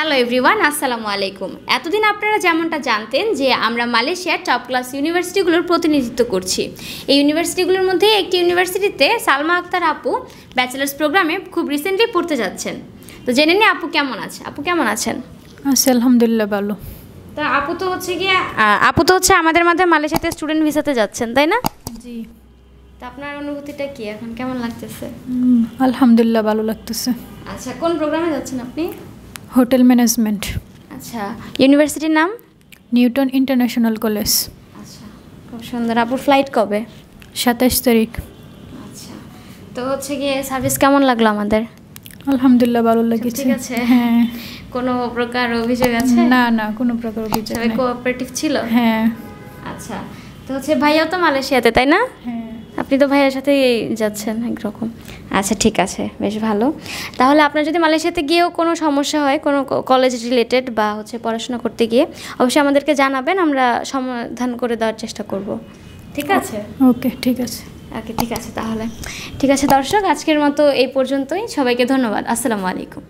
Hello everyone, আসসালামু আলাইকুম। এতদিন আপনারা যেমনটা জানতেন যে আমরা মালয়েশিয়ার টপ ক্লাস ইউনিভার্সিটিগুলোর প্রতিনিধিত্ব করছি। এই ইউনিভার্সিটিগুলোর মধ্যে একটি ইউনিভার্সিটিতে সালমা আক্তার আপু ব্যাচেলার্স প্রোগ্রামে খুব রিসেন্টলি পড়তে যাচ্ছেন। তো জেনে নিই আপু কেমন আছে। আপু কেমন আছেন? আছি আলহামদুলিল্লাহ, ভালো। তা আপু তো হচ্ছে আমাদের মধ্যে মালয়েশিয়াতে স্টুডেন্ট ভিসাতে যাচ্ছেন, তাই না? জি। তা আপনার অনুভূতিটা কি, এখন কেমন লাগতেছে? আলহামদুলিল্লাহ, ভালো লাগতেছে। আচ্ছা, কোন প্রোগ্রামে যাচ্ছেন আপনি? Hotel management. আচ্ছা, ইউনিভার্সিটির নাম? Newton international college. আচ্ছা, খুব সুন্দর। আপুর ফ্লাইট কবে? 27 তারিখ। আচ্ছা, তো হচ্ছে গিয়ে সার্ভিস কেমন লাগলো আমাদের? আলহামদুলিল্লাহ, ভালো লেগেছে। ঠিক আছে। হ্যাঁ। কোনো প্রকার অভিযোগ আছে? না না, কোনো প্রকার অভিযোগ সবাই নেই। কোঅপারেটিভ ছিল? হ্যাঁ। আচ্ছা, তো হচ্ছে ভাইয়াও তো মালয়েশিয়াতে, তাই না? হ্যাঁ। আপনি তো ভাইয়ার সাথেই যাচ্ছেন একরকম। আচ্ছা, ঠিক আছে, বেশ ভালো। তাহলে আপনার যদি মালয়েশিয়াতে গিয়েও কোনো সমস্যা হয়, কোনো কলেজ রিলেটেড বা হচ্ছে পড়াশোনা করতে গিয়ে, অবশ্যই আমাদেরকে জানাবেন, আমরা সমাধান করে দেওয়ার চেষ্টা করব। ঠিক আছে? ওকে, ঠিক আছে। ওকে, ঠিক আছে। তাহলে ঠিক আছে দর্শক, আজকের মতো এই পর্যন্তই। সবাইকে ধন্যবাদ। আসসালামু আলাইকুম।